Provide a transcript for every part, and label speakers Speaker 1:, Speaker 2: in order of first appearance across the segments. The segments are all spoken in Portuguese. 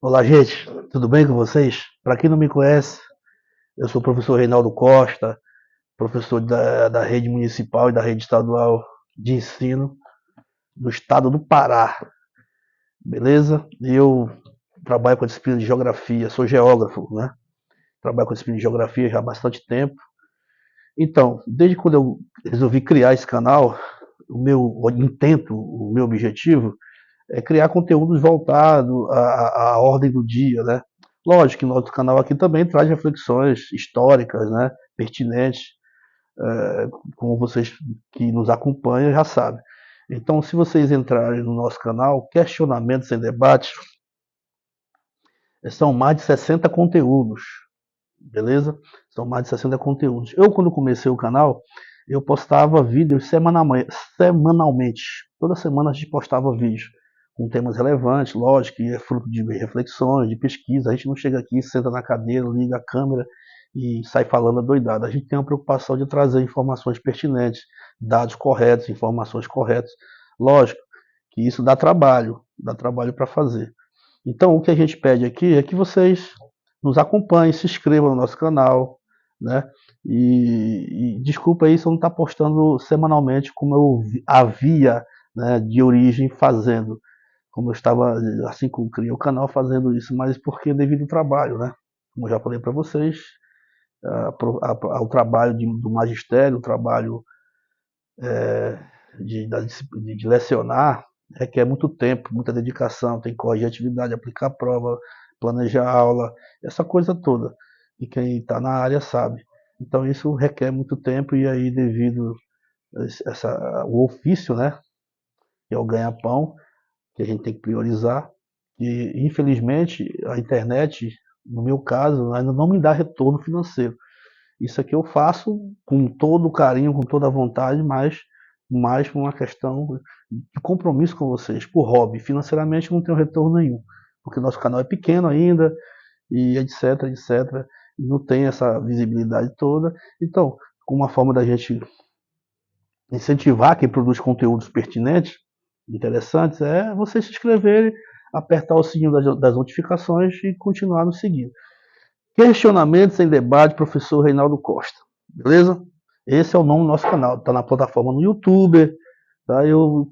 Speaker 1: Olá, gente, tudo bem com vocês? Para quem não me conhece, eu sou o professor Reinaldo Costa, professor da rede municipal e da rede estadual de ensino do estado do Pará, beleza? E eu trabalho com a disciplina de geografia, sou geógrafo, né? Trabalho com a disciplina de geografia já há bastante tempo. Então, desde quando eu resolvi criar esse canal, o meu intento, o meu objetivo é criar conteúdos voltados à ordem do dia, né? Lógico que nosso canal aqui também traz reflexões históricas, né? Pertinentes, como vocês que nos acompanham já sabem. Então, se vocês entrarem no nosso canal, Questionamentos em Debate, são mais de 60 conteúdos, beleza? São mais de 60 conteúdos. Eu, quando comecei o canal, eu postava vídeos semanalmente. Toda semana a gente postava vídeos com temas relevantes, lógico, que é fruto de reflexões, de pesquisa. A gente não chega aqui, senta na cadeira, liga a câmera e sai falando doidada. A gente tem uma preocupação de trazer informações pertinentes, dados corretos, informações corretas. Lógico que isso dá trabalho para fazer. Então, o que a gente pede aqui é que vocês nos acompanhem, se inscrevam no nosso canal, né? E desculpa aí se eu não estar postando semanalmente como eu havia, né, de origem fazendo, como eu estava assim que eu criei o canal fazendo isso, mas porque devido ao trabalho, né? Como eu já falei para vocês, ao trabalho do magistério, o trabalho de lecionar, requer muito tempo, muita dedicação, tem que corrigir atividade, aplicar prova, planejar aula, essa coisa toda. E quem está na área sabe. Então isso requer muito tempo e aí devido o ofício, né, que é o ganha-pão, que a gente tem que priorizar, e infelizmente a internet, no meu caso, ainda não me dá retorno financeiro. Isso aqui eu faço com todo o carinho, com toda a vontade, mas mais por uma questão de compromisso com vocês, por hobby. Financeiramente não tenho retorno nenhum, porque nosso canal é pequeno ainda, e etc, etc. E não tem essa visibilidade toda. Então, uma forma da gente incentivar quem produz conteúdos pertinentes, interessantes, é você se inscrever, apertar o sininho das notificações e continuar nos seguindo. Questionamentos em Debate, professor Reinaldo Costa. Beleza? Esse é o nome do nosso canal. Está na plataforma no YouTube. Tá? Eu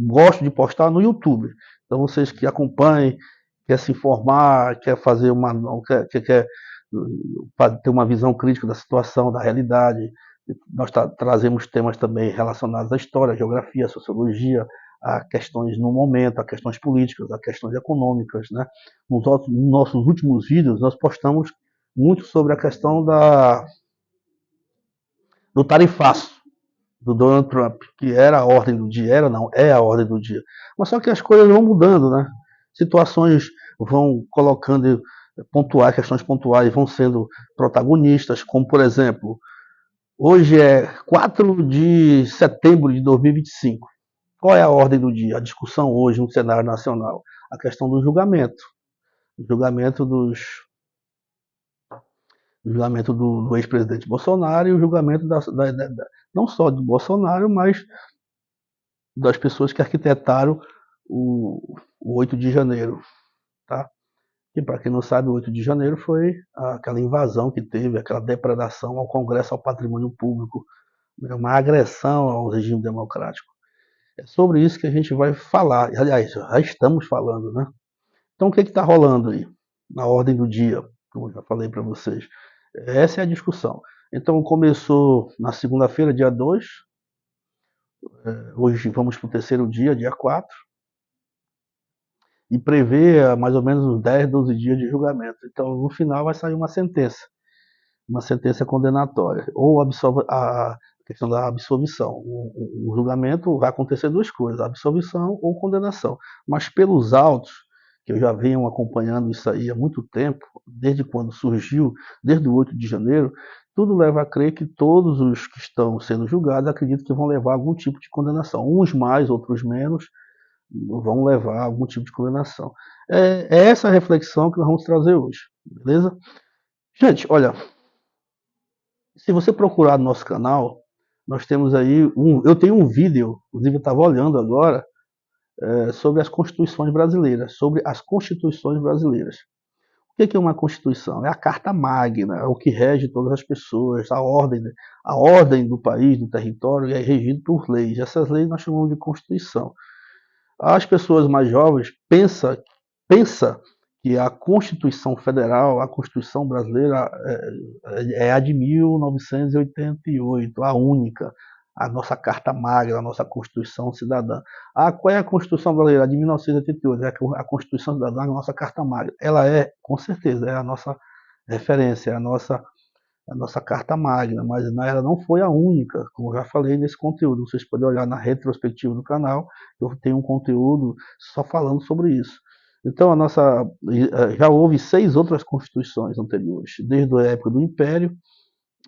Speaker 1: gosto de postar no YouTube. Então vocês que acompanhem, quer se informar, quer fazer quer ter uma visão crítica da situação, da realidade. Nós trazemos temas também relacionados à história, à geografia, à sociologia, a questões no momento, a questões políticas, a questões econômicas. Né? Nos nossos últimos vídeos, nós postamos muito sobre a questão do tarifaço do Donald Trump, que era a ordem do dia, era não, é a ordem do dia. Mas só que as coisas vão mudando, né? Situações vão colocando pontuais, questões pontuais vão sendo protagonistas, como por exemplo, hoje é 4 de setembro de 2025. Qual é a ordem do dia? A discussão hoje no cenário nacional, a questão do julgamento, o julgamento do ex-presidente Bolsonaro e o julgamento não só do Bolsonaro, mas das pessoas que arquitetaram o 8 de janeiro. Tá? E para quem não sabe, o 8 de janeiro foi aquela invasão que teve, aquela depredação ao Congresso, ao patrimônio público, né? Uma agressão ao regime democrático. É sobre isso que a gente vai falar. Aliás, já estamos falando, né? Então, o que está rolando aí? Na ordem do dia, como eu já falei para vocês. Essa é a discussão. Então, começou na segunda-feira, dia 2. Hoje vamos para o terceiro dia, dia 4. E prevê mais ou menos uns 10, 12 dias de julgamento. Então, no final, vai sair uma sentença condenatória, ou a questão da absolvição. O julgamento vai acontecer duas coisas, absolvição ou condenação. Mas pelos autos, que eu já venho acompanhando isso aí há muito tempo, desde quando surgiu, desde o 8 de janeiro, tudo leva a crer que todos os que estão sendo julgados acreditam que vão levar algum tipo de condenação. Uns mais, outros menos, vão levar algum tipo de condenação. É essa reflexão que nós vamos trazer hoje, beleza? Gente, olha, se você procurar no nosso canal, nós temos aí eu tenho um vídeo, inclusive eu estava olhando agora, sobre as constituições brasileiras, sobre as constituições brasileiras. O que é uma constituição? É a carta magna, é o que rege todas as pessoas, a ordem do país, do território, é regido por leis. Essas leis nós chamamos de constituição. As pessoas mais jovens pensa que a Constituição Federal, a Constituição brasileira é a de 1988, a única, a nossa Carta Magna, a nossa Constituição Cidadã. Qual é a Constituição brasileira? A de 1988, é a Constituição Cidadã, a nossa Carta Magna. Ela é, com certeza, é a nossa referência, é a nossa carta magna, mas ela não foi a única, como eu já falei nesse conteúdo. Vocês podem olhar na retrospectiva do canal, eu tenho um conteúdo só falando sobre isso. Então, já houve 6 outras constituições anteriores, desde a época do Império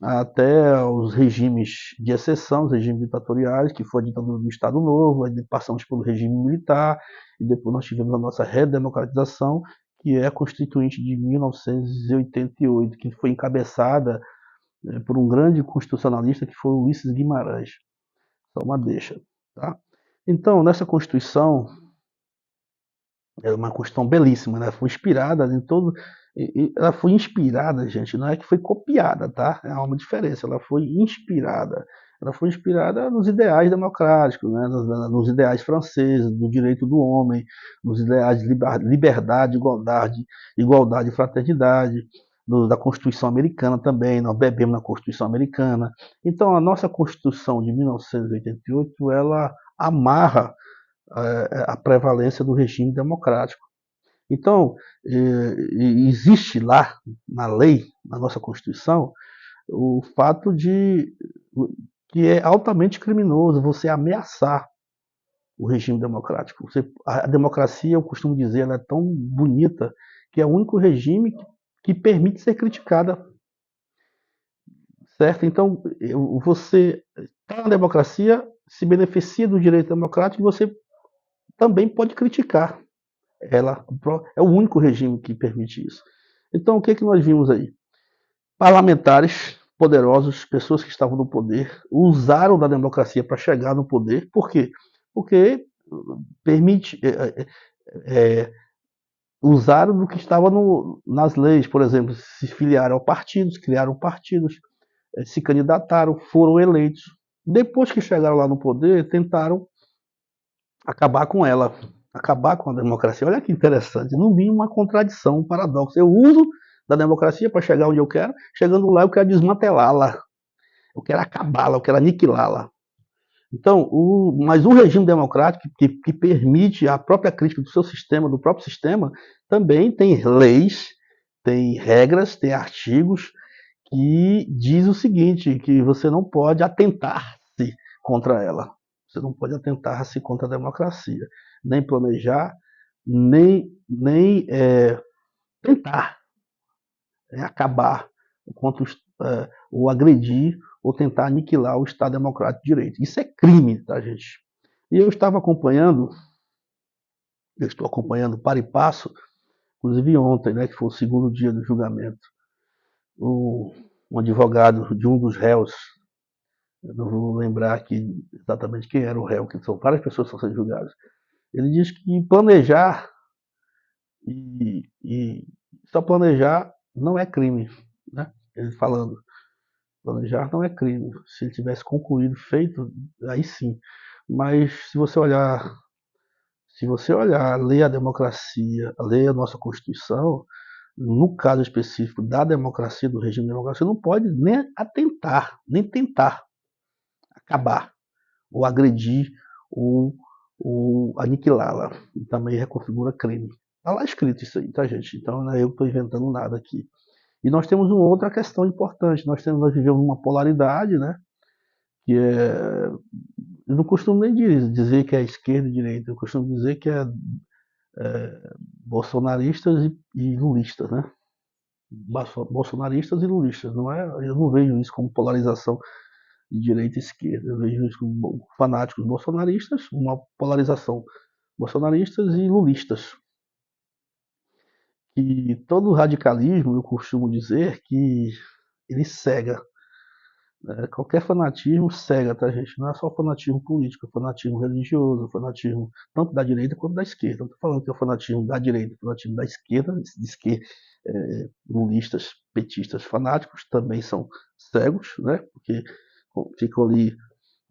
Speaker 1: até os regimes de exceção, os regimes ditatoriais, que foi a ditadura do Estado Novo, aí passamos pelo regime militar, e depois nós tivemos a nossa redemocratização, que é a Constituinte de 1988, que foi encabeçada por um grande constitucionalista que foi Ulisses Guimarães. Só uma deixa. Tá? Então, nessa Constituição, é uma Constituição belíssima, né? Foi inspirada em todo. Ela foi inspirada, gente, não é que foi copiada, tá? É uma diferença. Ela foi inspirada. Ela foi inspirada nos ideais democráticos, né? Nos ideais franceses, do direito do homem, nos ideais de liberdade, igualdade e fraternidade, da Constituição Americana também. Nós bebemos na Constituição Americana. Então, a nossa Constituição de 1988, ela amarra a prevalência do regime democrático. Então, existe lá na lei, na nossa Constituição, o fato de que é altamente criminoso você ameaçar o regime democrático. A democracia, eu costumo dizer, ela é tão bonita que é o único regime que permite ser criticada. Certo? Então, você está na democracia, se beneficia do direito democrático, você também pode criticar ela. É o único regime que permite isso. Então, o que nós vimos aí? Parlamentares poderosos, pessoas que estavam no poder, usaram da democracia para chegar no poder. Por quê? Porque permite usaram do que estava nas leis. Por exemplo, se filiaram a partidos, criaram partidos, se candidataram, foram eleitos. Depois que chegaram lá no poder, tentaram acabar com ela, acabar com a democracia. Olha que interessante, não vi uma contradição, um paradoxo. Eu uso da democracia para chegar onde eu quero, chegando lá eu quero desmantelá-la, eu quero acabá-la, eu quero aniquilá-la. Então, mas o regime democrático que permite a própria crítica do seu sistema, do próprio sistema, também tem leis, tem regras, tem artigos que diz o seguinte, que você não pode atentar-se contra ela. Você não pode atentar-se contra a democracia, nem planejar, nem tentar acabar contra ou agredir ou tentar aniquilar o Estado Democrático de Direito. Isso é crime, tá, gente? E eu estou acompanhando para e passo, inclusive ontem, né, que foi o segundo dia do julgamento, um advogado de um dos réus, eu não vou lembrar aqui exatamente quem era o réu, que são várias pessoas que estão sendo julgadas. Ele diz que planejar e só planejar não é crime, né? Ele falando, planejar não é crime. Se ele tivesse concluído, feito, aí sim. Mas se você olhar, ler a democracia, ler a nossa Constituição, no caso específico da democracia, do regime democrático, você não pode nem atentar, nem tentar acabar, ou agredir, ou aniquilá-la. E também reconfigura crime. Está lá escrito isso aí, tá, gente? Então não é eu que estou inventando nada aqui. E nós temos uma outra questão importante. Nós vivemos uma polaridade, né? Que é. Eu não costumo nem dizer que é esquerda e direita, eu costumo dizer que é bolsonaristas e lulistas, né? Bolsonaristas e lulistas. Eu não vejo isso como polarização de direita e esquerda. Eu vejo isso como fanáticos bolsonaristas, uma polarização bolsonaristas e lulistas. E todo radicalismo, eu costumo dizer que ele cega. Qualquer fanatismo cega, tá, gente? Não é só fanatismo político, é fanatismo religioso, fanatismo tanto da direita quanto da esquerda. Não estou falando que é o fanatismo da direita, o fanatismo da esquerda, diz que lulistas, petistas fanáticos também são cegos, né? Porque ficam ali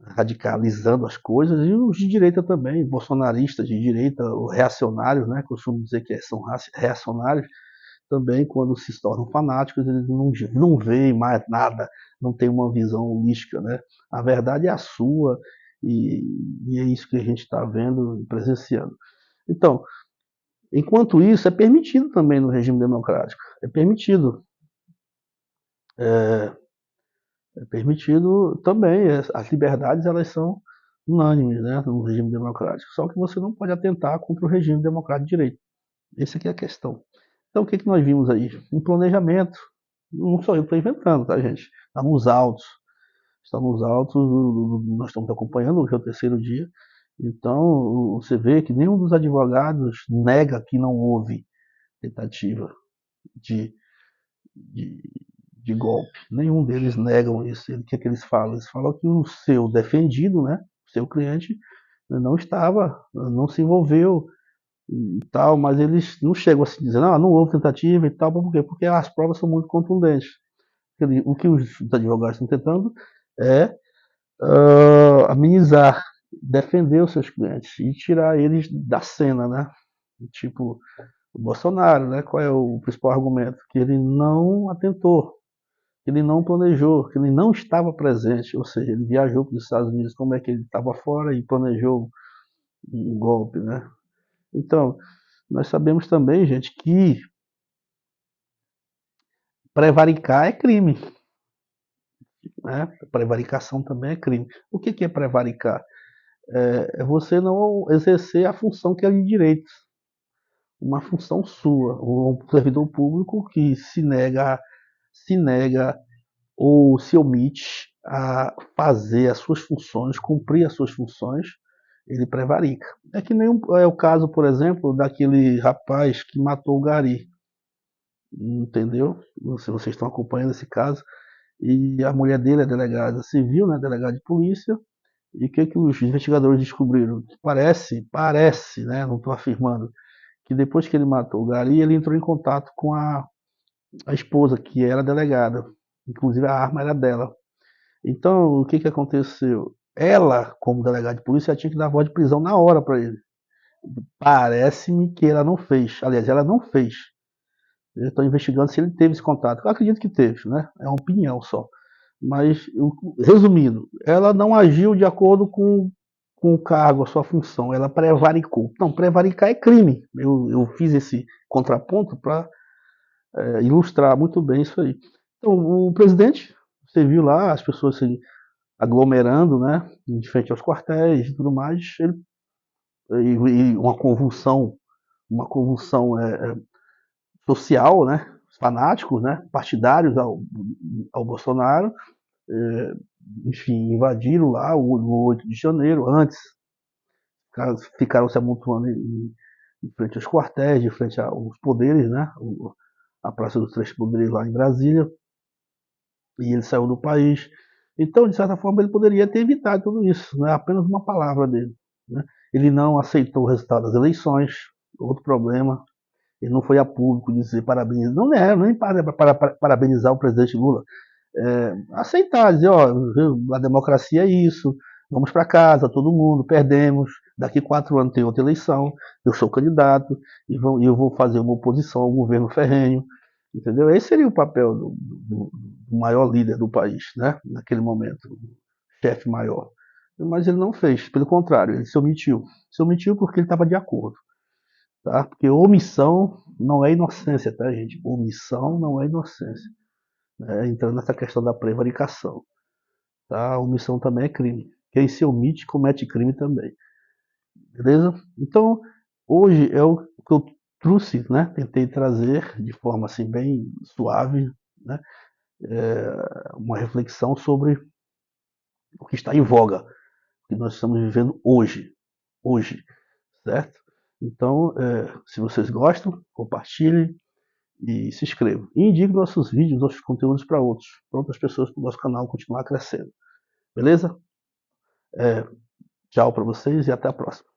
Speaker 1: radicalizando as coisas, e os de direita também, bolsonaristas de direita, ou reacionários, né? Costumo dizer que são reacionários, também quando se tornam fanáticos, eles não veem mais nada, não tem uma visão holística, né? A verdade é a sua, e é isso que a gente está vendo e presenciando. Então, enquanto isso, é permitido também no regime democrático, é permitido, é, é permitido também, as liberdades elas são unânimes, né, no regime democrático, só que você não pode atentar contra o regime democrático de direito. Essa aqui é a questão. Então, o que, que nós vimos aí? Um planejamento. Não sou eu que estou inventando, tá, gente? Está nos autos. Está nos autos, nós estamos acompanhando, hoje é o terceiro dia. Então, você vê que nenhum dos advogados nega que não houve tentativa de, de, de golpe. Nenhum deles negam isso. O que é que eles falam? Eles falam que o seu defendido, né, o seu cliente, não estava, não se envolveu e tal, mas eles não chegam assim dizendo, não houve tentativa e tal, por quê? Porque as provas são muito contundentes. O que os advogados estão tentando é amenizar, defender os seus clientes e tirar eles da cena, né? Tipo, o Bolsonaro, né? Qual é o principal argumento? Que ele não atentou, que ele não planejou, que ele não estava presente, ou seja, ele viajou para os Estados Unidos, como é que ele estava fora e planejou um golpe, né? Então, nós sabemos também, gente, que prevaricar é crime, né? Prevaricação também é crime. O que é prevaricar? É você não exercer a função que é de direito, uma função sua. Um servidor público que se nega ou se omite a fazer as suas funções, cumprir as suas funções, ele prevarica. É que nem é o caso, por exemplo, daquele rapaz que matou o Gari, entendeu? Se vocês estão acompanhando esse caso, e a mulher dele é delegada civil, né, delegada de polícia, e o que os investigadores descobriram? Parece, né, não estou afirmando, que depois que ele matou o Gari, ele entrou em contato com a esposa, que era delegada, inclusive a arma era dela. Então, o que aconteceu? Ela, como delegada de polícia, tinha que dar voz de prisão na hora para ele. Parece-me que ela não fez. Aliás, ela não fez. Eu estou investigando se ele teve esse contato. Eu acredito que teve, né? É uma opinião só. Mas, resumindo, ela não agiu de acordo com o cargo, a sua função. Ela prevaricou. Não, prevaricar é crime. Eu fiz esse contraponto para ilustrar muito bem isso aí. Então, o presidente, você viu lá as pessoas se aglomerando, né, de frente aos quartéis e tudo mais, e uma convulsão social, né, fanáticos, né, partidários ao Bolsonaro, é, enfim, invadiram lá o 8 de janeiro, antes ficaram se amontoando em frente aos quartéis, de frente aos poderes, né, a Praça dos Três Poderes lá em Brasília, e ele saiu do país. Então, de certa forma, ele poderia ter evitado tudo isso, não é apenas uma palavra dele. Né? Ele não aceitou o resultado das eleições, outro problema. Ele não foi a público dizer parabéns, não é nem para parabenizar o presidente Lula. Aceitar, dizer, ó, a democracia é isso, vamos para casa, todo mundo, perdemos, daqui 4 anos tem outra eleição, eu sou candidato e eu vou fazer uma oposição ao governo ferrenho, entendeu? Esse seria o papel do maior líder do país, né? Naquele momento, o chefe maior. Mas ele não fez, pelo contrário, ele se omitiu. Se omitiu porque ele estava de acordo. Tá? Porque omissão não é inocência, tá, gente? Omissão não é inocência. Entrando nessa questão da prevaricação. Tá? Omissão também é crime. Quem se omite comete crime também. Beleza? Então, hoje é o que eu trouxe, né? Tentei trazer de forma assim bem suave, né? Uma reflexão sobre o que está em voga, o que nós estamos vivendo hoje, certo? Então, se vocês gostam, compartilhem e se inscreva. E indique nossos vídeos, nossos conteúdos para outras pessoas, para o nosso canal continuar crescendo. Beleza? Tchau para vocês e até a próxima.